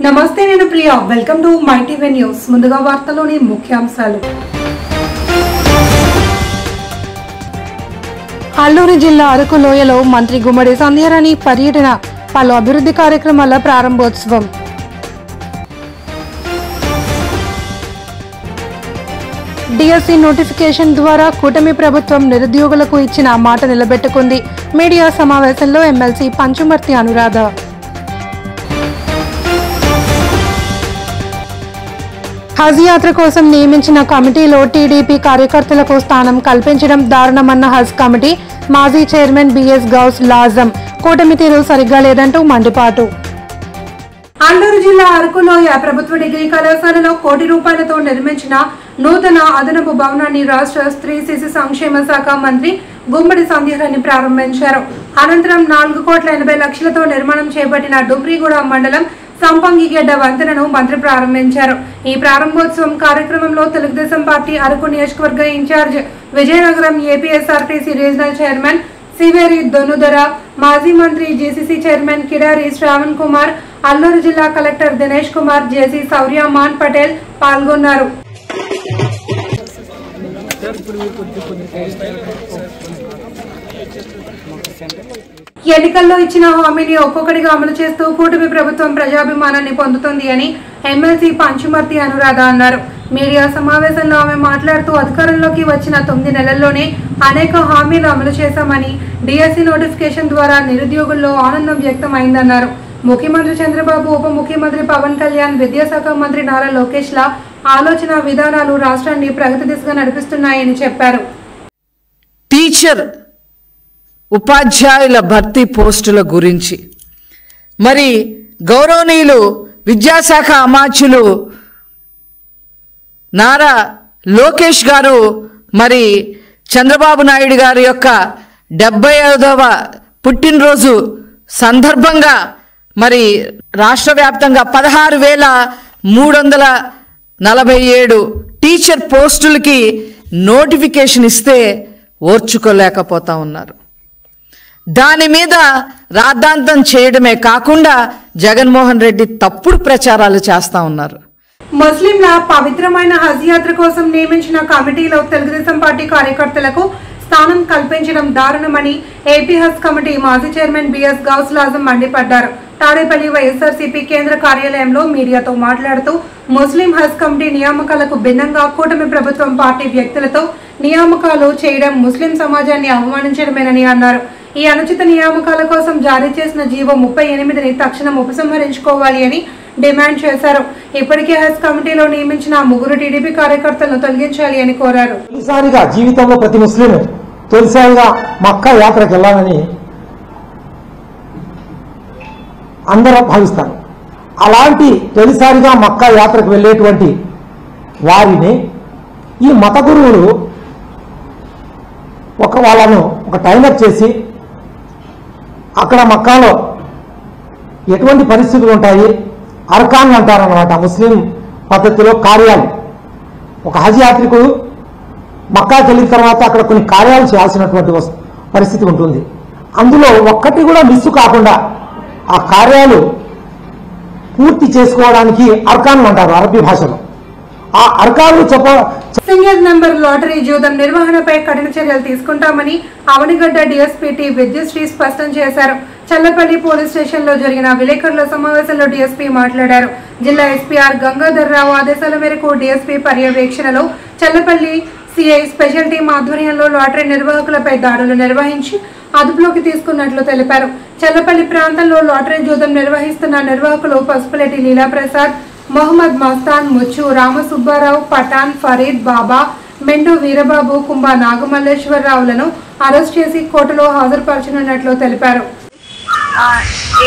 నమస్తే, నేను Priya. Welcome to my TV news. ముందుగా వార్తలోని ముఖ్యాంశాలు. అల్లూరు జిల్లా అరకు లోయలో మంత్రి గుమ్మడి సంధ్యారాణి పర్యటన, పలు అభివృద్ధి కార్యక్రమాల ప్రారంభోత్సవం. డిఎస్సి నోటిఫికేషన్ ద్వారా కూటమి ప్రభుత్వం నిరుద్యోగులకు ఇచ్చిన మాట నిలబెట్టుకుంది. మీడియా సమావేశంలో ఎమ్మెల్సీ పంచుమర్తి అనురాధ. హజ్ యాత్ర కోసం నియమించిన కమిటీలో టీడీపీ కార్యకర్తలకు స్థానం కల్పించడం దారుణమన్న హజ్ కమిటీ మాజీ చైర్మన్ బిఎస్ గౌస్ లాజం. కూటమి తీరు సరిగ్గా లేదంటూ మండిపాటు. అల్లూరు జిల్లా అరకులోయ ప్రభుత్వ డిగ్రీ కళాశాలలో కోటి రూపాయలతో నిర్మించిన నూతన అదనపు భవనాన్ని రాష్ట్ర స్త్రీ శిశు సంక్షేమ శాఖ మంత్రి గుమ్మడి సంధ్యారాణి ప్రారంభించారు. అనంతరం 4,80,00,000తో నిర్మాణం చేపట్టిన డుబ్రిగూడ మండలం సంపంగిగడ్డ వంతెనను మంత్రి ప్రారంభించారు. ఈ ప్రారంభోత్సవం కార్యక్రమంలో తెలుగుదేశం పార్టీ అరకు నియోజకవర్గ incharge, Vizianagaram APSRTC regional chairman Siveri దొన్నుదర, మాజీ మంత్రి జేసీసీ చైర్మన్ కిడారి శ్రావణ్ కుమార్, అల్లూరు జిల్లా కలెక్టర్ దినేష్ కుమార్, జేసీ శౌర్యమాన్ పటేల్ పాల్గొన్నారు. ఎన్నికల్లో ఇచ్చిన హామీని ఒక్కొక్కటిగా అమలు చేస్తూ కూటమి ప్రభుత్వం ప్రజాభిమానాన్ని పొందుతుంది అని ఎమ్మెల్సీ పంచుమర్తి అనురాధ అన్నారు. మీడియా సమావేశంలో ఆమె మాట్లాడుతూ అధికారంలోకి వచ్చిన 9 నెలల్లోనే అనేక హామీలు అమలు చేశామని, డిఎస్సి నోటిఫికేషన్ ద్వారా నిరుద్యోగుల్లో ఆనందం వ్యక్తమైందన్నారు. ముఖ్యమంత్రి చంద్రబాబు, ఉప ముఖ్యమంత్రి పవన్ కళ్యాణ్, విద్యాశాఖ మంత్రి నారా లోకేష్ల ఆలోచన విధానాలు రాష్ట్రాన్ని ప్రగతి దిశగా నడిపిస్తున్నాయని చెప్పారు. టీచర్ ఉపాధ్యాయుల భర్తీ పోస్టుల గురించి మరి గౌరవనీయులు విద్యాశాఖ అమాత్యులు నారా లోకేష్ గారు మరి చంద్రబాబు నాయుడు గారి యొక్క 75వ పుట్టినరోజు సందర్భంగా మరి రాష్ట్ర వ్యాప్తంగా 16,347 టీచర్ పోస్టులకి నోటిఫికేషన్ ఇస్తే ఓర్చుకోలేకపోతా ఉన్నారు. దాని మీద రాద్ధాంతం చేయడమే కాకుండా జగన్మోహన్ రెడ్డి తప్పుడు ప్రచారాలు చేస్తా ఉన్నారు. ముస్లింల పవిత్రమైన హజ్ యాత్ర కోసం నియమించిన కమిటీలో తెలుగుదేశం పార్టీ కార్యకర్తలకు స్థానం కల్పించడం దారుణమని ఏపీ హజ్ కమిటీ మాజీ చైర్మన్ బిఎస్ గౌస్ లాజం మండిపడ్డారు. తాడేపల్లి వైఎస్ఆర్సీపీ కేంద్ర కార్యాలయంలో మీడియాతో మాట్లాడుతూ ముస్లిం హజ్ కమిటీ నియామకాలకు భిన్నంగా కూటమి ప్రభుత్వం పార్టీ వ్యక్తులతో నియామకాలు చేయడం ముస్లిం సమాజాన్ని అవమానించడమేనని అన్నారు. ఈ అనుచిత నియామకాల కోసం జారీ చేసిన జీవో 38ని తక్షణం ఉపసంహరించుకోవాలి అని డిమాండ్ చేశారు. ఇప్పటికే హజ్ కమిటీలో నియమించిన 3 టీడీపీ కార్యకర్తలను తొలగించాలి అని కోరారు. తొలిసారిగా జీవితంలో ప్రతి ముస్లిం తొలిసారిగా మక్కా యాత్రకు వెళ్ళాలని అందరూ భావిస్తారు. అలాంటి తొలిసారిగా మక్కా యాత్రకు వెళ్ళేటువంటి వారిని ఈ మత గురువులు వాళ్ళను ఒక టైమర్ చేసి అక్కడ మక్కాలో ఎటువంటి పరిస్థితులు ఉంటాయి, అర్కాన్ అంటారన్నమాట ముస్లిం పద్ధతిలో కార్యాలు. ఒక హజ్ యాత్రికుడు మక్కాకి వెళ్ళిన తర్వాత అక్కడ కొన్ని కార్యాలు చేయాల్సినటువంటి పరిస్థితి ఉంటుంది. అందులో ఒక్కటి కూడా మిస్ కాకుండా ఆ కార్యాలు పూర్తి చేసుకోవడానికి అర్కాన్ అంటారు అరబీ భాషలో. ఆ అర్కాన్లు సింగిల్ నెంబర్ లాటరీ జూదం నిర్వహణపై కఠిన చర్యలు తీసుకుంటామని అవనిగడ్డ డీఎస్పీ టి విద్యుశ్రీ స్పష్టం చేశారు. చల్లపల్లి పోలీస్ స్టేషన్ లో జరిగిన విలేకరుల సమావేశంలో డీఎస్పీ మాట్లాడారు. జిల్లా ఎస్పీఆర్ గంగాధర్ రావు ఆదేశాల మేరకు డీఎస్పీ పర్యవేక్షణలో చల్లపల్లి సిఐ స్పెషల్ టీం ఆధ్వర్యంలో లాటరీ నిర్వాహకులపై దాడులు నిర్వహించి అదుపులోకి తీసుకున్నట్లు తెలిపారు. చల్లపల్లి ప్రాంతంలో లాటరీ జూదం నిర్వహిస్తున్న నిర్వాహకులు పసుపులేటి లీలాప్రసాద్, మొహమ్మద్ మస్తాన్, ముచ్చు రామసుబ్బారావు, పఠాన్, ఫరీద్, బాబా, మెండు వీరబాబు, కుంభ నాగమల్లేశ్వరరావులను అరెస్ట్ చేసి కోర్టులో హాజరుపరచనున్నట్లు తెలిపారు.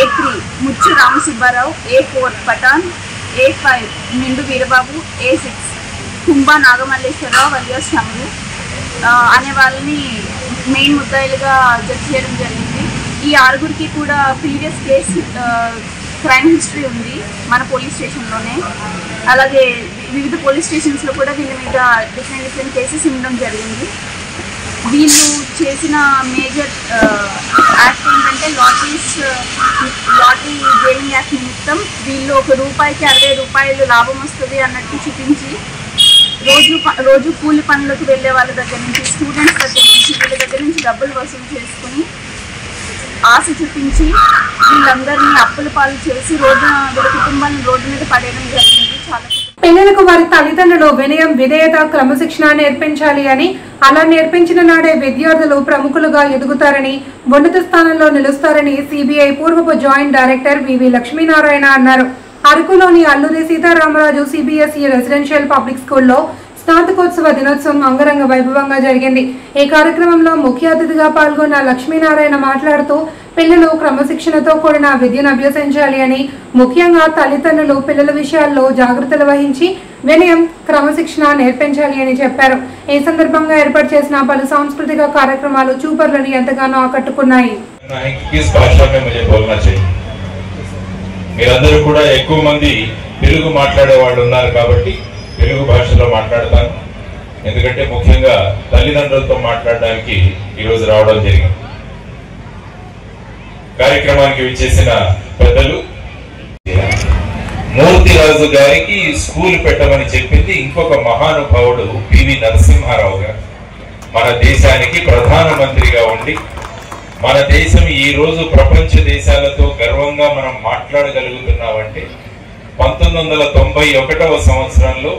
A3 ముచ్చు Rama Subba Rao, A4 Pathan, A5 మెండు Veerababu, A6 కుంభ నాగమల్లేశ్వరరావు వలియాస్ చమురు అనే వాళ్ళని మెయిన్ ముద్దాయిలుగా జడ్జి చేయడం జరిగింది. ఈ 6గురికి కూడా ప్రీవియస్ కేసు క్రైమ్ హిస్టరీ ఉంది మన పోలీస్ స్టేషన్లోనే. అలాగే వివిధ పోలీస్ స్టేషన్స్లో కూడా వీళ్ళ మీద డిఫరెంట్ కేసెస్ ఉండడం జరిగింది. వీళ్ళు చేసిన మేజర్ యాక్ట్ ఏంటంటే లాటరీ గేమింగ్ బ్యాలెన్సింగ్ యాక్ట్ నిమిత్తం వీళ్ళు 1 రూపాయికి 60 రూపాయలు లాభం వస్తుంది అన్నట్టు చూపించి రోజు కూలి పనులకు వెళ్ళే వాళ్ళ దగ్గర నుంచి, స్టూడెంట్స్ దగ్గర నుంచి, వీళ్ళ దగ్గర నుంచి డబ్బులు వసూలు చేసుకుని ఆశ చూపించి వీళ్ళందరినీ అప్పుల పాలు చేసి వీళ్ళ కుటుంబాలను రోడ్డు మీద పడేయడం జరిగింది. చాలా పిల్లలకు వారి తల్లిదండ్రులు వినయం, విధేయత, క్రమశిక్షణ నేర్పించాలి అని, అలా నేర్పించిన నాడే విద్యార్థులు ప్రముఖులుగా ఎదుగుతారని, ఉన్నత స్థానంలో నిలుస్తారని సిబిఐ పూర్వపు జాయింట్ డైరెక్టర్ వివి లక్ష్మీనారాయణ అన్నారు. అరకులోని Alluri Sitaramaraju CBSE residential public స్కూల్లో స్నాతకోత్సవ దినోత్సవం అంగరంగ వైభవంగా జరిగింది. ఈ కార్యక్రమంలో ముఖ్య అతిథిగా పాల్గొన్న లక్ష్మీనారాయణ మాట్లాడుతూ పిల్లలు క్రమశిక్షణతో కూడిన విద్యను అభ్యసించాలి అని, ముఖ్యంగా తల్లిదండ్రులు పిల్లల విషయాల్లో జాగ్రత్తలు వహించి వినయం, క్రమశిక్షణ నేర్పించాలి అని చెప్పారు. ఈ సందర్భంగా ఏర్పాటు చేసిన పలు సాంస్కృతిక కార్యక్రమాలు చూపర్లను ఎంతగానో ఆకట్టుకున్నాయి. మీరందరూ కూడా ఎక్కువ మంది తెలుగు మాట్లాడే వాళ్ళు ఉన్నారు కాబట్టి తెలుగు భాషలో మాట్లాడతాను. ఎందుకంటే ముఖ్యంగా తల్లిదండ్రులతో మాట్లాడడానికి ఈరోజు రావడం జరిగింది. కార్యక్రమానికి విచ్చేసిన పెద్దలు, మూర్తిరాజు గారికి స్కూల్ పెట్టమని చెప్పింది ఇంకొక మహానుభావుడు పివి నరసింహారావు గారు. మన దేశానికి ప్రధానమంత్రిగా ఉండి మన దేశం ఈ రోజు ప్రపంచ దేశాలతో గర్వంగా మనం మాట్లాడగలుగుతున్నామంటే 1991వ సంవత్సరంలో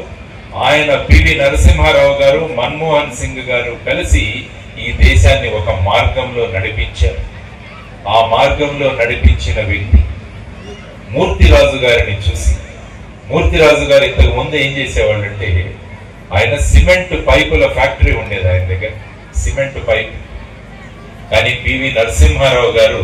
ఆయన పివి నరసింహారావు గారు, మన్మోహన్ సింగ్ గారు కలిసి ఈ దేశాన్ని ఒక మార్గంలో నడిపించారు. ఆ మార్గంలో నడిపించిన వ్యక్తి మూర్తిరాజు గారిని చూసి, మూర్తిరాజు గారు ఇంతకు ముందు ఏం చేసేవాళ్ళంటే, ఆయన సిమెంట్ పైపుల ఫ్యాక్టరీ ఉండేది ఆయన దగ్గర, సిమెంట్ పైప్. కానీ పివి నరసింహారావు గారు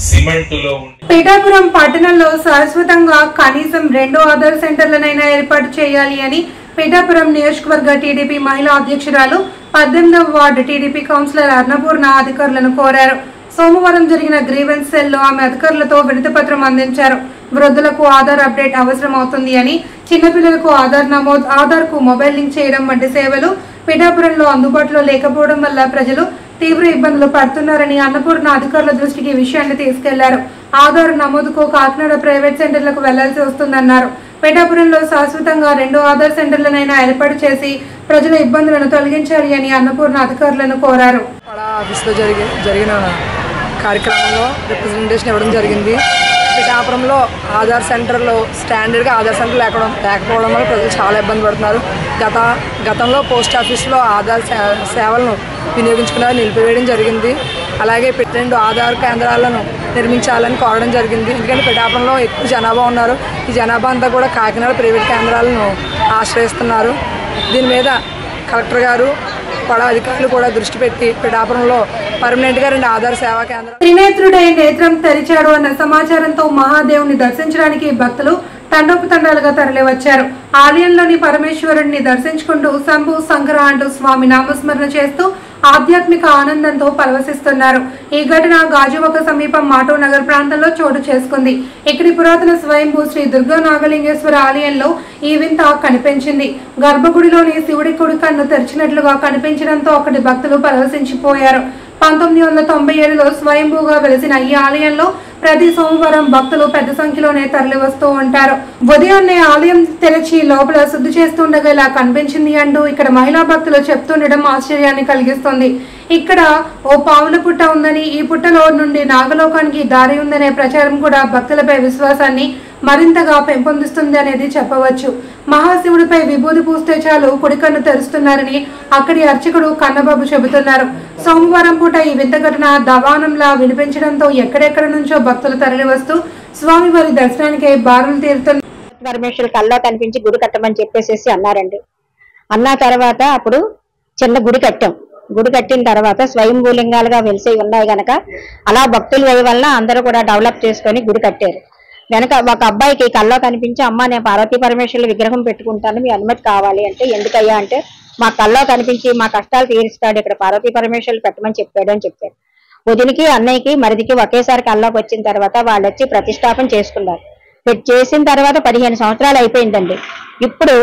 సిమెంటులో పిఠాపురం పట్టణంలో శాశ్వతంగా కనీసం 2 ఆధార్ సెంటర్లనైనా ఏర్పాటు చేయాలి అని పిఠాపురం నియోజకవర్గ టీడీపీ మహిళా అధ్యక్షురాలు 18వ వార్డు టీడీపీ కౌన్సిలర్ అన్నపూర్ణ అధికారులను కోరారు. సోమవారం జరిగిన గ్రీవెన్స్ సెల్లో ఆమె అధికారులతో వినతి పత్రం అందించారు. వృద్ధులకు ఆధార్ అప్డేట్ అవసరం అవుతుంది అని, చిన్నపిల్లలకు ఆధార్ నమోదు, ఆధార్కు మొబైల్ లింక్ చేయడం వంటి సేవలు పిఠాపురంలో అందుబాటులో లేకపోవడం వల్ల ప్రజలు తీవ్ర ఇబ్బందులు పడుతున్నారని అన్నపూర్ణ అధికారుల దృష్టికి ఈ విషయాన్ని తీసుకెళ్లారు. ఆధార్ నమోదుకు కాకినాడ ప్రైవేట్ సెంటర్లకు వెళ్లాల్సి వస్తుందన్నారు. పిఠాపురంలో శాశ్వతంగా 2 ఆధార్ సెంటర్లనైనా ఏర్పాటు చేసి ప్రజల ఇబ్బందులను తొలగించాలి అని అన్నపూర్ణ అధికారులను కోరారు. ఆఫీస్లో జరిగిన కార్యక్రమంలో రిప్రజెంటేషన్ ఇవ్వడం జరిగింది. పిఠాపురంలో ఆధార్ సెంటర్లో స్టాండర్డ్గా ఆధార్ సెంటర్ లేకపోవడం వల్ల ప్రజలు చాలా ఇబ్బంది పడుతున్నారు. గతంలో పోస్ట్ ఆఫీస్లో ఆధార్ సేవలను వినియోగించుకున్నారు, నిలిపివేయడం జరిగింది. అలాగే 2 ఆధార్ కేంద్రాలను నిర్మించాలని కోరడం జరిగింది. ఎందుకంటే పిఠాపురంలో ఎక్కువ జనాభా ఉన్నారు. ఈ జనాభా అంతా కూడా కాకినాడ ప్రైవేట్ కేంద్రాలను ఆశ్రయిస్తున్నారు. దీని మీద కలెక్టర్ గారు కూడా అధికారులు కూడా దృష్టి పెట్టి పిఠాపురంలో పర్మనెంట్ గా 2 ఆధార్ సేవా కేంద్రాలు. త్రినేత్రుడై నేత్రం తెరిచాడు అన్న సమాచారంతో మహాదేవుని దర్శించడానికి భక్తులు తండోపతండాలుగా తరలివచ్చారు. ఆలయంలోని పరమేశ్వరుడిని దర్శించుకుంటూ శంభు శంకర అంటూ స్వామి నామస్మరణ చేస్తూ ఆధ్యాత్మిక ఆనందంతో పరవశిస్తున్నారు. ఈ ఘటన గాజువాక సమీపం మాటో నగర్ ప్రాంతంలో చోటు చేసుకుంది. ఇక్కడి పురాతన స్వయంభూ శ్రీ దుర్గా నాగలింగేశ్వర ఆలయంలో ఈ వింత కనిపించింది. గర్భగుడిలోని శివుడి కుడి కన్ను తెరిచినట్లుగా కనిపించడంతో అక్కడి భక్తులు పరవశించిపోయారు. 1997లో స్వయంభూగా వెలిసిన ఈ ఆలయంలో ప్రతి సోమవారం భక్తులు పెద్ద సంఖ్యలోనే తరలి వస్తూ ఉంటారు. ఉదయాన్నే ఆలయం తెరిచి లోపల శుద్ధి చేస్తుండగా ఇలా కనిపించింది అంటూ ఇక్కడ మహిళా భక్తులు చెప్తుండడం ఆశ్చర్యాన్ని కలిగిస్తుంది. ఇక్కడ ఓ పావుల పుట్ట ఉందని, ఈ పుట్టలో నుండి నాగలోకానికి దారి ఉందనే ప్రచారం కూడా భక్తులపై విశ్వాసాన్ని మరింతగా పెంపొందిస్తుంది అనేది చెప్పవచ్చు. మహాశివుడిపై విభూతి పూస్తే చాలు కుడికన్ను తెరుస్తున్నారని అక్కడి అర్చకుడు కన్నబాబు చెబుతున్నారు. సోమవారం పూట ఈ వింత ఘటన దవానంలా వినిపించడంతో ఎక్కడెక్కడ నుంచో భక్తులు తరలి వస్తూ స్వామివారి దర్శనానికి బారులు తీరుతున్నారు. పరమేశ్వరు కల్లో కనిపించి గుడి కట్టమని చెప్పేసి అన్నారండి. అన్న తర్వాత అప్పుడు చిన్న గుడి కట్టాం. గుడి కట్టిన తర్వాత స్వయంభూలింగాలుగా వెలిసి ఉన్నాయి గనక అలా భక్తుల వల్ల అందరూ కూడా డెవలప్ చేసుకొని గుడి కట్టారు. వెనక ఒక అబ్బాయికి కల్లో కనిపించి, అమ్మ నేను పార్వతీ పరమేశ్వరుల విగ్రహం పెట్టుకుంటాను, మీ అనుమతి కావాలి అంటే, ఎందుకయ్యా అంటే మా కల్లో కనిపించి మా కష్టాలు తీరుస్తాడు, ఇక్కడ పార్వతీ పరమేశ్వరులు పెట్టమని చెప్పాడు అని చెప్పారు. వదినికి అన్నయ్యకి మరిదికి ఒకేసారి కల్లోకి వచ్చిన తర్వాత వాళ్ళు వచ్చి ప్రతిష్టాపన చేసుకున్నారు. చేసిన తర్వాత 15 సంవత్సరాలు అయిపోయిందండి. ఇప్పుడు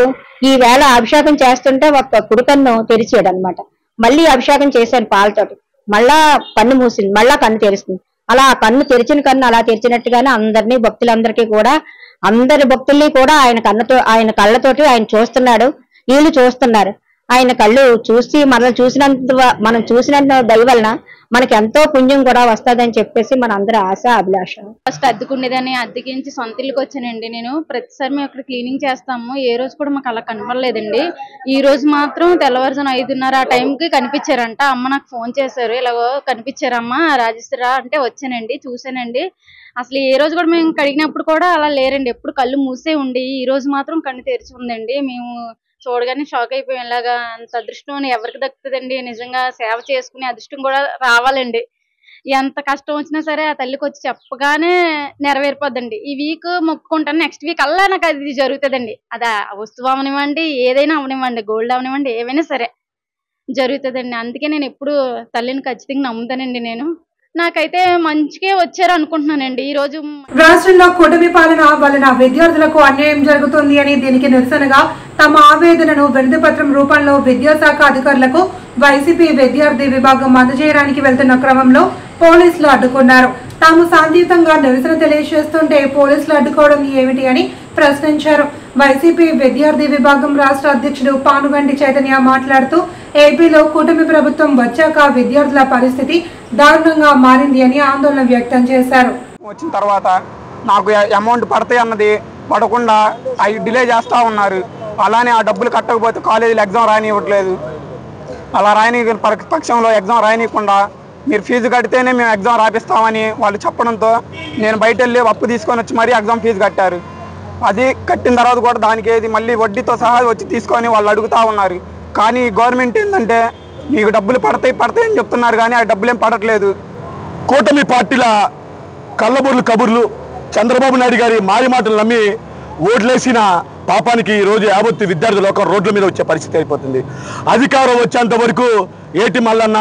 ఈ వేళ అభిషేకం చేస్తుంటే ఒక కుడికన్ను తెరిచాడు అనమాట. మళ్ళీ అభిషేకం చేశాను పాలతోటి, మళ్ళా కన్ను మూసింది, మళ్ళా కన్ను తెరుస్తుంది. అలా కన్ను తెరిచిన కన్ను అలా తెరిచినట్టుగానే అందరినీ భక్తులందరికీ కూడా అందరి భక్తుల్ని కూడా ఆయన కళ్ళతోటి ఆయన చూస్తున్నాడు, వీళ్ళు చూస్తున్నారు. ఆయన కళ్ళు చూసి మనం చూసినంత దయ వలన మనకి ఎంతో పుణ్యం కూడా వస్తుందని చెప్పేసి మన అందరి ఆశ అభిలాష. ఫస్ట్ అద్దెకుండేదాన్ని, అద్దెకించి సొంత ఇల్లుకి వచ్చానండి. నేను ప్రతిసారి మేము ఇక్కడ క్లీనింగ్ చేస్తాము, ఏ రోజు కూడా మాకు అలా కనపడలేదండి. ఈ రోజు మాత్రం తెల్లవారుజామున 5:30 ఆ టైంకి కనిపించారంట. అమ్మ నాకు ఫోన్ చేశారు, ఇలాగో కనిపించారమ్మా రాజేశ్వరా అంటే వచ్చానండి, చూసానండి. అసలు ఏ రోజు కూడా మేము కడిగినప్పుడు కూడా అలా లేరండి, ఎప్పుడు కళ్ళు మూసే ఉండి ఈ రోజు మాత్రం కన్ను తెరిచి ఉందండి. మేము చూడగానే షాక్ అయిపోయాం. ఇలాగా అంత అదృష్టం ఎవరికి దక్కుతుందండి? నిజంగా సేవ చేసుకునే అదృష్టం కూడా రావాలండి. ఎంత కష్టం వచ్చినా సరే ఆ తల్లికి వచ్చి చెప్పగానే నెరవేరిపోద్దండి. ఈ వీక్ మొక్కుకుంటాను, నెక్స్ట్ వీక్ అలా నాకు అది జరుగుతుందండి. అది వస్తువు అవనివ్వండి, ఏదైనా అవనివ్వండి, గోల్డ్ అవనివ్వండి, ఏవైనా సరే జరుగుతుందండి. అందుకే నేను ఎప్పుడు తల్లిని ఖచ్చితంగా నమ్ముతానండి. నాకైతే మంచిగా వచ్చారు అనుకుంటున్నానండి. ఈ రోజు రాష్ట్రంలో కూటమి పాలన వలన విద్యార్థులకు అన్యాయం జరుగుతుంది అని దీనికి నిరసనగా తమ ఆవేదనను వినతిపత్రం రూపంలో విద్యాశాఖ అధికారులకు వైసీపీ విద్యార్థి విభాగం అందజేయడానికి వెళ్తున్న క్రమంలో పోలీసులు అడ్డుకున్నారు. తాము శాంతియుతంగా నిరసన తెలియజేస్తుంటే పోలీసులు అడ్డుకోవడం ఏమిటి అని ప్రశ్నించారు. వైసీపీ విద్యార్థి విభాగం రాష్ట్ర అధ్యక్షుడు పానుగంటి చైతన్య మాట్లాడుతూ ఏపీలో కూటమి ప్రభుత్వం వచ్చాక విద్యార్థుల పరిస్థితి దారుణంగా మారింది అని ఆందోళన వ్యక్తం చేశారు. వచ్చిన తర్వాత నాకు అమౌంట్ పడతాయి అన్నది పడకుండా అవి డిలే చేస్తూ ఉన్నారు. అలానే ఆ డబ్బులు కట్టకపోతే కాలేజీలో ఎగ్జామ్ రానివ్వట్లేదు. అలా రాయని పక్షంలో ఎగ్జామ్ రాయనీయకుండా మీరు ఫీజు కడితేనే మేము ఎగ్జామ్ రాపిస్తామని వాళ్ళు చెప్పడంతో నేను బయట వెళ్ళి అప్పు తీసుకొని వచ్చి మరీ ఎగ్జామ్ ఫీజు కట్టారు. అది కట్టిన తర్వాత కూడా దానికి ఏది మళ్ళీ వడ్డీతో సహా వచ్చి తీసుకొని వాళ్ళు అడుగుతూ ఉన్నారు. కానీ గవర్నమెంట్ ఏంటంటే మీకు డబ్బులు పడతాయి అని చెప్తున్నారు, కానీ ఆ డబ్బులు ఏం పడట్లేదు. కూటమి పార్టీల కళ్ళబుర్లు కబుర్లు చంద్రబాబు నాయుడు గారి మారి మాటలు నమ్మి ఓట్లేసిన పాపానికి ఈరోజు యావత్తు విద్యార్థులు ఒక రోడ్ల మీద వచ్చే పరిస్థితి అయిపోతుంది. అధికారం వచ్చేంత వరకు ఏటి మల్లన్న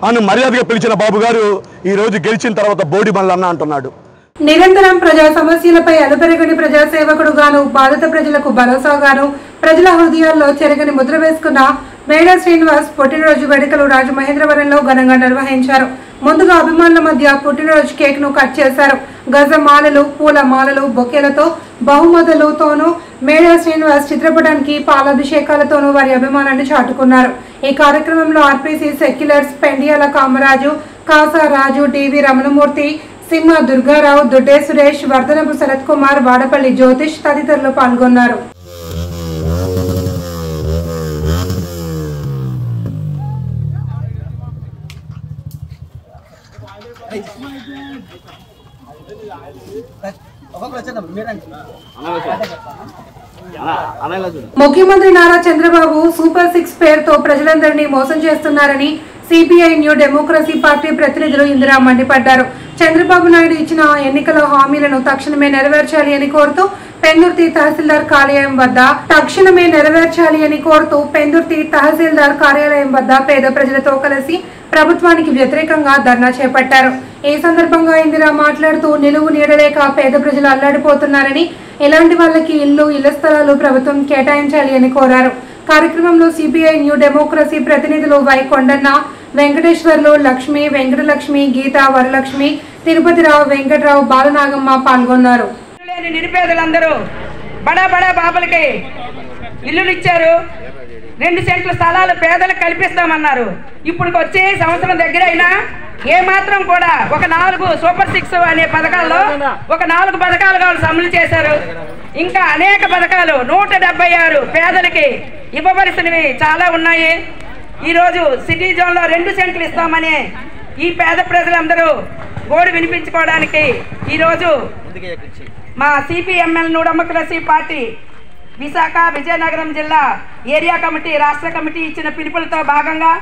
అని మర్యాదగా పిలిచిన బాబు గారు ఈరోజు గెలిచిన తర్వాత బోడి మల్లన్న అంటున్నాడు. నిరంతరం ప్రజా సమస్యలపై అలుపెరగని ప్రజాసేవకుడుగాను బాధిత ప్రజలకు భరోసాగాను ప్రజల హృదయాల్లో చెరగని ముద్ర వేసుకున్న మేడా శ్రీనివాస్ పుట్టినరోజు వేడుకలు రాజమహేంద్రవరంలో ఘనంగా నిర్వహించారు. ముందుగా అభిమానుల మధ్య పుట్టినరోజు కేక్ ను కట్ చేశారు. గజ మాలలు, పూల మాలలు, బొకేలతో బహుమతులతోనూ మేడా శ్రీనివాస్ చిత్రపటానికి పాలాభిషేకాలతోనూ వారి అభిమానాన్ని చాటుకున్నారు. ఈ కార్యక్రమంలో ఆర్పీసీ సెక్యులర్స్ పెండియాల కామరాజు, కాసా రాజు, డివి రమణమూర్తి, సింహ దుర్గారావు, దొడ్డే సురేష్, వర్ధనపు శరత్ కుమార్, వాడపల్లి జ్యోతిష్ తదితరులు పాల్గొన్నారు. ముఖ్యమంత్రి నారా చంద్రబాబు సూపర్ 6 పేరుతో ప్రజలందరినీ మోసం చేస్తున్నారని సిపిఐ న్యూ డెమోక్రసీ పార్టీ ప్రతినిధులు ఇందిరా మండిపడ్డారు. చంద్రబాబు నాయుడు ఇచ్చిన ఎన్నికల హామీలను తక్షణమే నెరవేర్చాలి అని కోరుతూ పెందుర్తి తహసీల్దార్ కార్యాలయం వద్ద పేద ప్రజలతో కలిసి ప్రభుత్వానికి వ్యతిరేకంగా ధర్నా చేపట్టారు. ఈ సందర్భంగా ఇందిరా మాట్లాడుతూ నిలువు నీడలేక పేద ప్రజలు అల్లాడిపోతున్నారని, ఇలాంటి వాళ్ళకి ఇళ్ల స్థలాలు ప్రభుత్వం కేటాయించాలి అని కోరారు. కార్యక్రమంలో సిపిఐ న్యూ డెమోక్రసీ ప్రతినిధులు వై కొండన్న, వెంకటేశ్వర్లు, లక్ష్మి, వెంకటలక్ష్మి, గీత, వరలక్ష్మి, తిరుపతిరావు, వెంకటరావు, బాలనాగమ్మ పాల్గొన్నారు. నిరుపేదలందరూ బడా బడా బాబులకి ఇల్లులు ఇచ్చారు. 2 సెంట్ల స్థలాలు పేదలకు కల్పిస్తామన్నారు. ఇప్పుడు వచ్చే సంవత్సరం దగ్గర అయినా ఏమాత్రం కూడా ఒక 4 సూపర్ 6 అనే పథకాల్లో ఒక 4 పథకాలు వాళ్ళు అమలు చేశారు. ఇంకా అనేక పథకాలు 176 పేదలకి ఇవ్వవలసినవి చాలా ఉన్నాయి. ఈరోజు సిటీ జోన్లో 2 సెంట్లు ఇస్తామని ఈ పేద ప్రజలందరూ గోడు వినిపించుకోవడానికి ఈరోజు మా CPML new democracy party Visakha Vizianagaram జిల్లా ఏరియా కమిటీ రాష్ట్ర కమిటీ ఇచ్చిన పిలుపులతో భాగంగా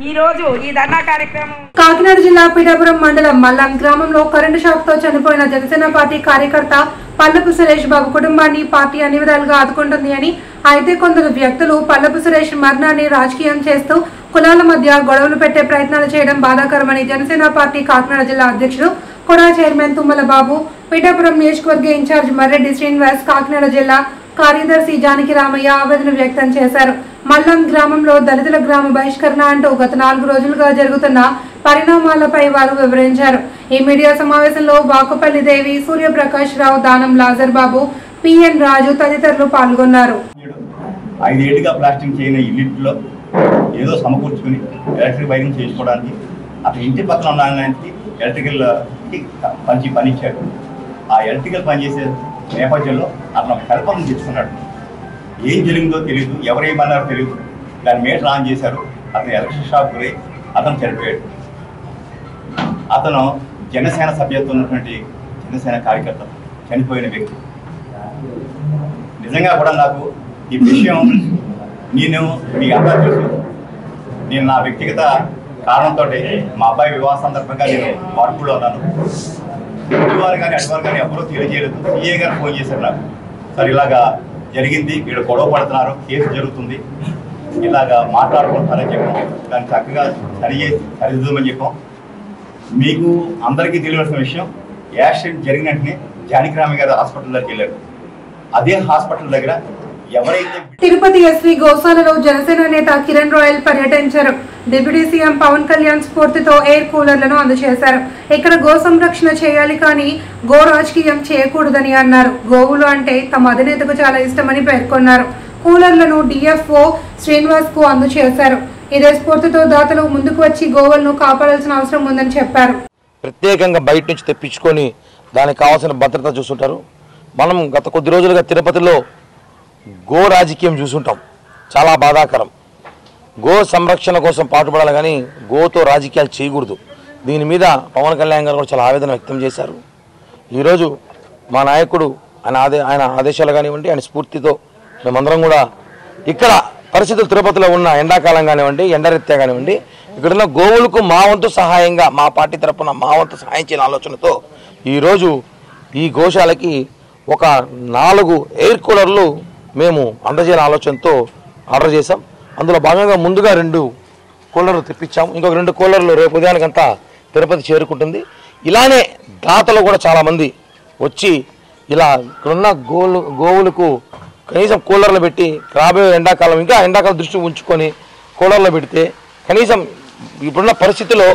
ఈ రోజు ఈ ధర్నా కార్యక్రమం కాకినాడ జిల్లా పీఠాపురం మండలం మల్లాం గ్రామంలో కరెంటు షాక్ తో చనిపోయిన జనసేన పార్టీ కార్యకర్త పల్లపు సురేష్ బాబు కుటుంబాన్ని పార్టీ అన్ని విధాలుగా ఆదుకుంటుంది అని, అయితే కొందరు వ్యక్తులు పల్లపు సురేష్ మరణాన్ని రాజకీయం చేస్తూ కులాల మధ్య గొడవలు పెట్టే ప్రయత్నాలు చేయడం బాధాకరమని జనసేన పార్టీ కాకినాడ జిల్లా అధ్యక్షుడు కొడా చైర్మన్ తుమ్మల బాబు, పీఠాపురం నియోజకవర్గ ఇన్ఛార్జ్ మర్రెడ్డి శ్రీనివాస్, కాకినాడ జిల్లా కార్యదర్శి జానకి రామయ్య ఆవేదన వ్యక్తం చేశారు. మల్లం గ్రామంలో దళితుల గ్రామ బహిష్కరణ అంటూ గత 4 రోజులుగా జరుగుతున్న పరిణామాలపై వారు వివరించారు. ఈ మీడియా సమావేశంలో వాకుపల్లి దేవి, సూర్యప్రకాష్ రావు, దానం లాజర్ బాబు, పిఎన్ రాజు తదితరులు పాల్గొన్నారు. 5 ఏళ్లుగా ప్లాస్టింగ్ చేయని యూనిట్లో ఏదో సమకూర్చుకుని ఎలక్ట్రిక్ వైరింగ్ చేసుకోవడానికి అతని ఇంటి పక్కన ఉన్న ఆయనకి ఎలక్ట్రికల్ పని ఇచ్చాడు. ఆ ఎలక్ట్రికల్ పని చేసే నేపథ్యంలో అతను ఒక కల్పన తెచ్చుకున్నాడు. ఏం జరిగిందో తెలియదు, ఎవరు ఏమన్నారో తెలియదు. దాని మీటర్ ఆన్ చేశారు. అతను ఎలక్ట్రిక్ షాక్ గురై అతను చనిపోయాడు. అతను జనసేన సభ్యత్వం ఉన్నటువంటి జనసేన కార్యకర్త చనిపోయిన వ్యక్తి. నిజంగా కూడా నాకు ఈ విషయం నేను మీ అందరూ తెలుసు. నేను నా వ్యక్తిగత కారణంతో మా అబ్బాయి వివాహ సందర్భంగా నేను మార్పులో ఉన్నాను. ఇటువారు కానీ అటువారు కానీ ఎవరూ తెలియజేయలేదు. సిఏ గారు ఫోన్ చేశారు నాకు, సార్ ఇలాగా జరిగింది, వీళ్ళు గొడవ పడుతున్నారు, కేసు జరుగుతుంది, ఇలాగా మాట్లాడుకుంటున్నారని చెప్పాం. దాన్ని చక్కగా సరిదిద్దామని చెప్పాం. మీకు అందరికీ తెలియవలసిన విషయం, యాక్సిడెంట్ జరిగిన వెంటనే జానకిరామ గారు హాస్పిటల్ దగ్గరికి వెళ్ళారు. అదే హాస్పిటల్ దగ్గర ఎవరైతే తిరుపతి ఎస్వి గోశాలలో జనసేన నేత కిరణ్ రాయల్ పర్యటించారు. డిప్యూటీ సీఎం పవన్ కళ్యాణ్ స్ఫూర్తితో ఎయిర్ కూలర్లను అందజేశారు. ఇక్కడ గో సంరక్షణ చేయాలి కానీ గో రాజకీయం చేయకూడదని అన్నారు. గోవులు అంటే తమ అధినేతకు చాలా ఇష్టమని పేర్కొన్నారు. కూలర్లను డిఎఫ్ఓ శ్రీనివాస్ కు అందజేశారు. ఇదే స్ఫూర్తితో దాతలు ముందుకు వచ్చి గోవులను కాపాడాల్సిన అవసరం ఉందని చెప్పారు. ప్రత్యేకంగా బయట నుంచి తెప్పించుకొని దానికి కావాల్సిన భద్రత చూస్తుంటారు. మనం గత కొద్ది రోజులుగా తిరుపతిలో గో రాజకీయం చూసుంటాం. చాలా బాధాకరం. గో సంరక్షణ కోసం పాటుపడాలి కానీ గోతో రాజకీయాలు చేయకూడదు. దీని మీద పవన్ కళ్యాణ్ గారు కూడా చాలా ఆవేదన వ్యక్తం చేశారు. ఈరోజు మా నాయకుడు ఆయన ఆదేశాలు కానివ్వండి, ఆయన స్ఫూర్తితో మేమందరం కూడా ఇక్కడ పరిస్థితులు తిరుపతిలో ఉన్న ఎండాకాలం కానివ్వండి, ఎండరీత్యా కానివ్వండి, ఇక్కడున్న గోవులకు మా వంతు సహాయంగా మా పార్టీ తరఫున మా వంతు సహాయం చేయాలని ఆలోచనతో ఈరోజు ఈ గోశాలకి ఒక 4 ఎయిర్ కూలర్లు మేము అందజేయాలని ఆలోచనతో ఆర్డర్ చేశాం. అందులో భాగంగా ముందుగా 2 కూలర్లు తెప్పించాము. ఇంకొక 2 కూలర్లు రేపు ఉదయానికంతా తిరుపతి చేరుకుంటుంది. ఇలానే దాతలు కూడా చాలామంది వచ్చి ఇలా ఇక్కడున్న గోవులకు కనీసం కూలర్లు పెట్టి రాబోయే ఎండాకాలం ఇంకా ఎండాకాలం దృష్టి ఉంచుకొని కూలర్లు పెడితే కనీసం ఇప్పుడున్న పరిస్థితిలో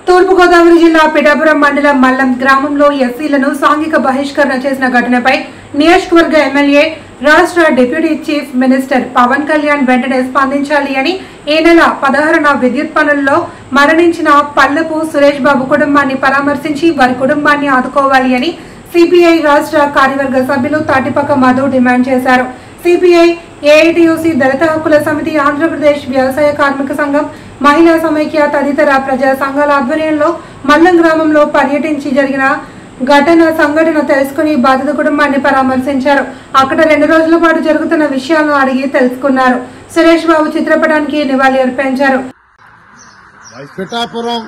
తూర్పుగోదావరి జిల్లా పిఠాపురం మండలం మల్లం గ్రామంలో ఎస్సీలను సాంఘిక బహిష్కరణ చేసిన ఘటనపై నియోజకవర్గ ఎమ్మెల్యే రాష్ట్ర deputy chief minister Pawan Kalyan వెంటనే స్పందించాలి అని ఈ నెల 16న విద్యుత్ పనుల్లో మరణించిన పల్లపు సురేష్ బాబు కుటుంబాన్ని పరామర్శించి వారి కుటుంబాన్ని ఆదుకోవాలి అని సిపిఐ రాష్ట్ర కార్యవర్గ సభ్యులు తాటిపక్క మధు డిమాండ్ చేశారు. సిపిఐ, ఏఐటియుసి, దళిత హక్కుల సమితి, ఆంధ్రప్రదేశ్ వ్యవసాయ కార్మిక సంఘం, మహిళా సమైక్య తదితర ప్రజా సంఘాల ఆధ్వర్యంలో మల్లం గ్రామంలో పర్యటించి జరిగిన సంఘటన తెలుసుకుని బాధిత కుటుంబాన్ని పరామర్శించారు. అక్కడ 2 రోజుల పాటు జరుగుతున్న విషయాలను అడిగి తెలుసుకున్నారు. సురేష్ బాబు చిత్రపటానికి నివాళి అర్పించారు. పిఠాపురం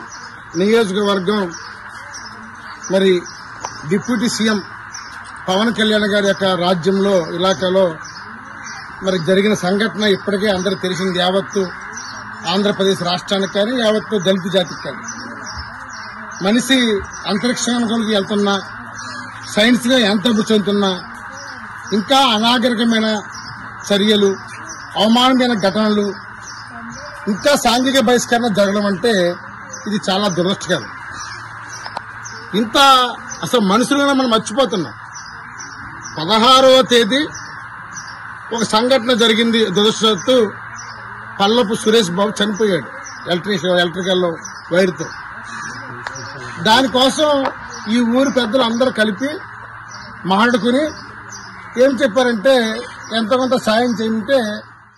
నియోజకవర్గం మరి డిప్యూటీ సీఎం పవన్ కళ్యాణ్ గారి యొక్క రాజ్యంలో ఇలాకాలో మరి జరిగిన సంఘటన ఇప్పటికే అందరూ తెలిసింది. యావత్తు ఆంధ్రప్రదేశ్ రాష్ట్రానికి కానీ యావత్తు దళిత జాతికి కానీ మనిషి అంతరిక్షానికి వెళ్తున్నా, సైన్స్గా ఎంత చెందుతున్నా ఇంకా అనాగరికమైన చర్యలు, అవమానమైన ఘటనలు, ఇంకా సాంఘిక బహిష్కరణ జరగడం అంటే ఇది చాలా దురదృష్టకరం. ఇంత అసలు మనుషులుగా మనం మర్చిపోతున్నాం. 16వ తేదీ ఒక సంఘటన జరిగింది. దురదృష్టవత్తు పల్లపు సురేష్ బాబు చనిపోయాడు ఎలక్ట్రికల్ వైర్తో. దానికోసం ఈ ఊరు పెద్దలు అందరూ కలిపి మాట్లాడుకుని ఏం చెప్పారంటే ఎంతో కొంత సాయం చేయంటే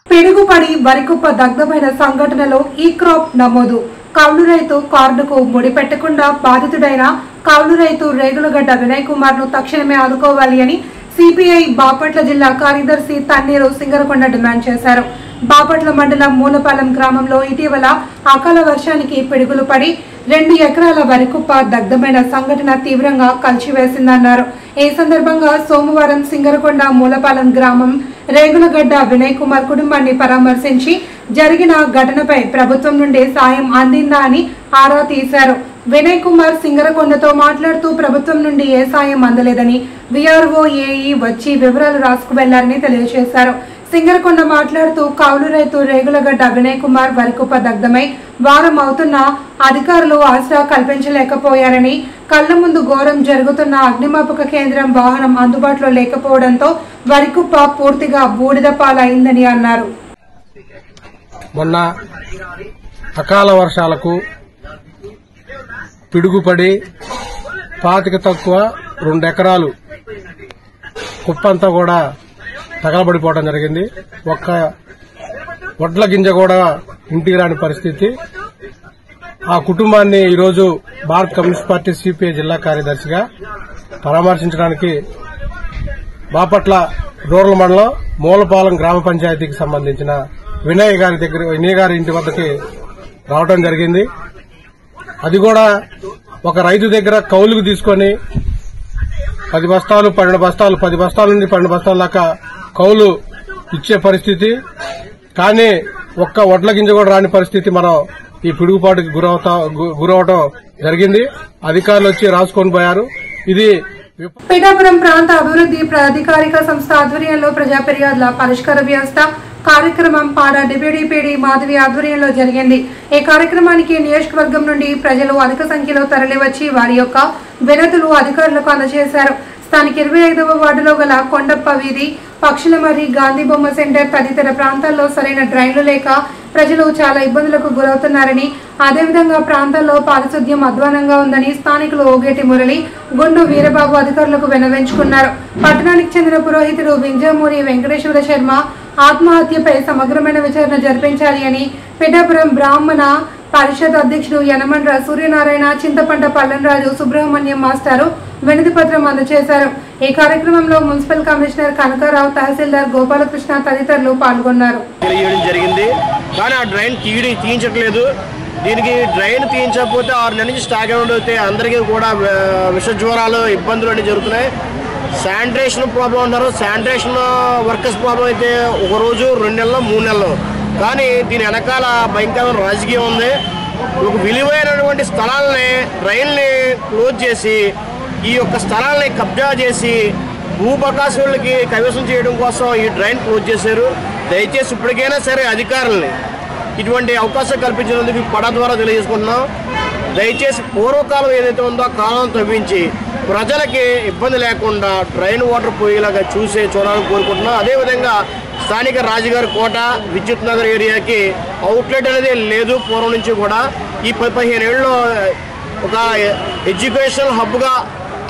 పిడుగుపడి వరికుప్ప దగ్ధమైన సంఘటనలో ఈ క్రాప్ నమోదు. కౌలు రైతు కార్డుకు ముడిపెట్టకుండా బాధితుడైన కౌలు రైతు రేగులగడ్డ వినయ్ కుమార్ ను తక్షణమే ఆదుకోవాలి అని సిపిఐ బాపట్ల జిల్లా కార్యదర్శి తన్నీరు సింగరకొండ డిమాండ్ చేశారు. బాపట్ల మండలం మూలపాలెం గ్రామంలో ఇటీవల అకాల వర్షానికి పిడుగులు పడి 2 ఎకరాల వరికుప్ప దగ్ధమైన సంఘటన తీవ్రంగా కలిచివేసిందన్నారు. ఈ సందర్భంగా సోమవారం సింగరకొండ మూలపాలెం గ్రామం రేగులగడ్డ వినయ్ కుమార్ కుటుంబాన్ని పరామర్శించి జరిగిన ఘటనపై ప్రభుత్వం నుండి సాయం అందిందా అని ఆరా తీశారు. వినయ్ కుమార్ సింగరకొండతో మాట్లాడుతూ ప్రభుత్వం నుండి ఏ సాయం అందలేదని, విఆర్ఓ ఏఈ వచ్చి వివరాలు రాసుకు వెళ్లారని తెలియజేశారు. సింగరకొండ మాట్లాడుతూ కౌలు రైతు రేగులగడ్డ వినయ్ కుమార్ వరికుప్ప దగ్ధమై వారం అవుతున్న అధికారులు ఆసరా కల్పించలేకపోయారని, కళ్ల ముందు ఘోరం జరుగుతున్న అగ్నిమాపక కేంద్రం వాహనం అందుబాటులో లేకపోవడంతో వరికుప్ప పూర్తిగా బూడిద పాలైందని అన్నారు. మొన్న అకాల వర్షాలకు పిడుగుపడి పాతిక తక్కువ 2 ఎకరాలు కుప్పంతా కూడా తగలబడిపోవడం జరిగింది. ఒక్క వడ్ల గింజ కూడా ఇంటికి రాని పరిస్థితి. ఆ కుటుంబాన్ని ఈరోజు భారత కమ్యూనిస్ట్ పార్టీ సిపిఐ జిల్లా కార్యదర్శిగా పరామర్శించడానికి బాపట్ల రూరల్ మండలం మూలపాలెం గ్రామ పంచాయతీకి సంబంధించిన వినయ్ గారి ఇంటి వద్దకి రావడం జరిగింది. అది కూడా ఒక రైతు దగ్గర కౌలుకు తీసుకొని 10 బస్తాలు 12 బస్తాలు 10 బస్తాల నుండి 12 బస్తాల దాకా కౌలు ఇచ్చే పరిస్థితి. కానీ ఒక్క వడ్ల గింజ కూడా రాని పరిస్థితి. మనం ఈ పిడుగుపాటుకి గురవటం జరిగింది. అధికారులు వచ్చి రాసుకొని పోయారు. ఇది పిఠాపురం ప్రాంత అభివృద్ధి ప్రాధికారిక సంస్థ ఆధ్వర్యంలో ప్రజా ఫిర్యాదుల పరిష్కార వ్యవస్థ కార్యక్రమం పాడ డిప్యూటీ పీడీ మాధవి ఆధ్వర్యంలో జరిగింది. ఈ కార్యక్రమానికి నియోజకవర్గం నుండి ప్రజలు అధిక సంఖ్యలో తరలివచ్చి వారి యొక్క వినతులు అధికారులకు అందజేశారు. స్థానిక 25వ వార్డులో గల కొండప్ప వీధి, పక్షులమర్రి, గాంధీ బొమ్మ సెంటర్ తదితర ప్రాంతాల్లో సరైన డ్రైన్లు లేక ప్రజలు చాలా ఇబ్బందులకు గురవుతున్నారని, అదేవిధంగా ప్రాంతాల్లో పారిశుద్ధ్యం అధ్వానంగా ఉందని స్థానికులు ఓగేటి మురళి, గుండు వీరబాబు అధికారులకు విన్నవించుకున్నారు. పట్టణానికి చెందిన పురోహితుడు వింజమూరి వెంకటేశ్వర శర్మ ఆత్మహత్యపై సమగ్రమైన విచారణ జరిపించాలి అని పిఠాపురం బ్రాహ్మణ పరిషత్ అధ్యక్షుడు యనమండ్ర సూర్యనారాయణ, చింతపంట పల్లెనరాజు, సుబ్రహ్మణ్యం మాస్టారు వినతి పత్రం అందజేశారు. ఈ కార్యక్రమంలో మున్సిపల్ కమిషనర్ కనకారావు, తహసీల్దార్ గోపాలకృష్ణ తదితరులు పాల్గొన్నారు. జరిగింది కానీ ఆ డ్రైన్ తీయించట్లేదు. దీనికి డ్రైన్ తీయించకపోతే 6 నెలల నుంచి స్టాక్ అవుట్ అయితే అందరికీ కూడా విష జ్వరాలు ఇబ్బందులు అన్నీ జరుగుతున్నాయి. శానిటేషన్ ప్రాబ్లం అంటారు. శానిటేషన్ వర్కర్స్ ప్రాబ్లం అయితే 1 రోజు 2 నెలలు 3 నెలలు. కానీ దీని వెనకాల భయంకరమైన రాజకీయం ఉంది. ఒక విలువైనటువంటి స్థలాలని డ్రైన్ని క్లోజ్ చేసి ఈ యొక్క స్థలాలని కబ్జా చేసి భూపకాశులకి కైవసం చేయడం కోసం ఈ డ్రైన్ క్లోజ్ చేశారు. దయచేసి ఇప్పటికైనా సరే అధికారులని ఇటువంటి అవకాశం కల్పించినందుకు పడ ద్వారా తెలియజేసుకుంటున్నాం. దయచేసి పూర్వకాలం ఏదైతే ఉందో ఆ కాలం తవ్వించి ప్రజలకి ఇబ్బంది లేకుండా డ్రైన్ వాటర్ పోయేలాగా చూడాలని కోరుకుంటున్నాం. అదేవిధంగా స్థానిక రాజుగారి కోట, విద్యుత్ నగర్ ఏరియాకి అవుట్లెట్ అనేది లేదు పూర్వం నుంచి కూడా. ఈ 15 ఏళ్ళలో ఒక ఎడ్యుకేషన్ హబ్గా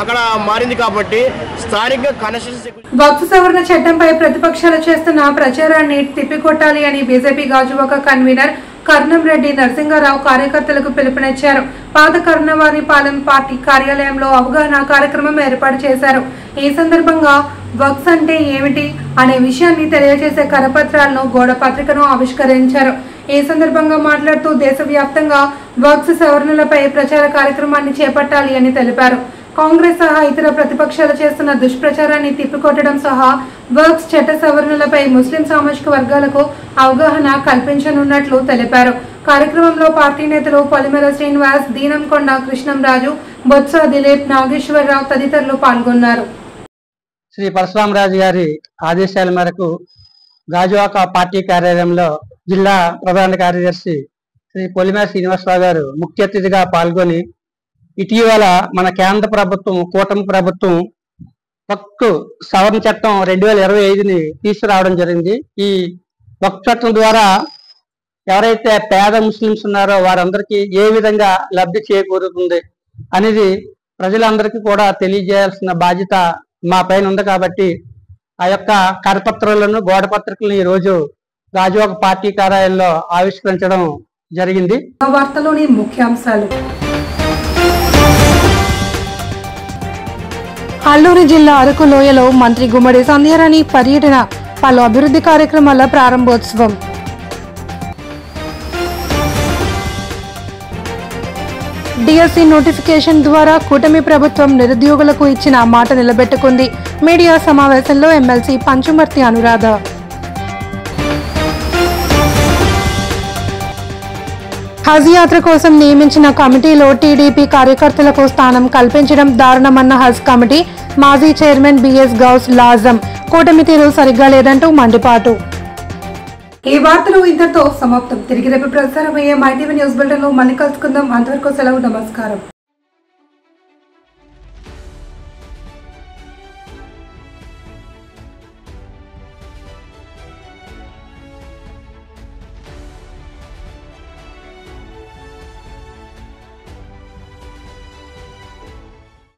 అక్కడ మారింది కాబట్టి స్థానిక కనెక్షన్స్. వక్ఫ్ సవరణ చట్టంపై ప్రతిపక్షాలు చేస్తున్న ప్రచారాన్ని తిప్పికొట్టాలి అని బీజేపీ గాజువాక కన్వీనర్ కర్ణం రెడ్డి నరసింగారావు కార్యకర్తలకు పిలుపునిచ్చారు. పాత కర్ణవారిపాలెం పార్టీ కార్యాలయంలో అవగాహన కార్యక్రమం ఏర్పాటు చేశారు. ఈ సందర్భంగా వక్ఫ్ అంటే ఏమిటి అనే విషయాన్ని తెలియజేసే కరపత్రాలను, గోడ పత్రికను ఆవిష్కరించారు. ఈ సందర్భంగా మాట్లాడుతూ దేశవ్యాప్తంగా వక్ఫ్ సవరణలపై ప్రచార కార్యక్రమాన్ని చేపట్టాలి అని తెలిపారు. కాంగ్రెస్ సహా ఇతర ప్రతిపక్షాలు చేస్తున్న దుష్ప్రచారాన్ని తిప్పికొట్టడం సహా వక్ఫ్ చట్ట సవరణలపై ముస్లిం సామాజిక వర్గాలకు అవగాహన కల్పించనున్నట్లు తెలిపారు. కార్యక్రమంలో పార్టీ నేతలు పొలిమేర శ్రీనివాస్, దీనంకొండ కృష్ణంరాజు, బొత్స దిలీప్, నాగేశ్వరరావు తదితరులు పాల్గొన్నారు. శ్రీ పరశురామరాజు గారి ఆదేశాల మేరకు గాజువాక పార్టీ కార్యాలయంలో జిల్లా ప్రధాన కార్యదర్శి శ్రీ పొలిమేర శ్రీనివాసరావు గారు ముఖ్య అతిథిగా పాల్గొని ఇటీవల మన కేంద్ర ప్రభుత్వం, కూటమి ప్రభుత్వం వక్ఫ్ సవరణ చట్టం 2025ని తీసుకురావడం జరిగింది. ఈ వక్ఫ్ చట్టం ద్వారా ఎవరైతే పేద ముస్లింస్ ఉన్నారో వారందరికీ ఏ విధంగా లబ్ధి చేకూరుతుంది అనేది ప్రజలందరికీ కూడా తెలియజేయాల్సిన బాధ్యత మా పైన ఉంది. కాబట్టి ఆ యొక్క కరపత్రాలను, గోడ పత్రికలను ఈ రోజు గాజువాక పార్టీ కార్యాలయంలో ఆవిష్కరించడం జరిగింది. వార్తలోని ముఖ్యాంశాలు. అల్లూరి జిల్లా అరకు లోయలో మంత్రి గుమ్మడి సంధ్యారాణి పర్యటన, పలు అభివృద్ధి కార్యక్రమాల ప్రారంభోత్సవం. డిఎస్సి నోటిఫికేషన్ ద్వారా కూటమి ప్రభుత్వం నిరుద్యోగులకు ఇచ్చిన మాట నిలబెట్టుకుంది. మీడియా సమావేశంలో ఎమ్మెల్సీ పంచుమర్తి అనురాధ. హజ్ యాత్ర కోసం నియమించిన కమిటీలో టీడీపీ కార్యకర్తలకు స్థానం కల్పించడం దారుణమన్న హజ్ కమిటీ మాజీ చైర్మన్ బిఎస్ గౌస్ లాజం. కూటమి తీరు సరిగ్గా లేదంటూ మండిపాటు. ఈ వార్తలు ఇంతటితో సమాప్తం. తిరిగి రేపు ప్రసారమయ్యే మైటీవీ న్యూస్ బులెటిన్లో మళ్ళీ కలుసుకుందాం. అంతవరకు సెలవు. నమస్కారం.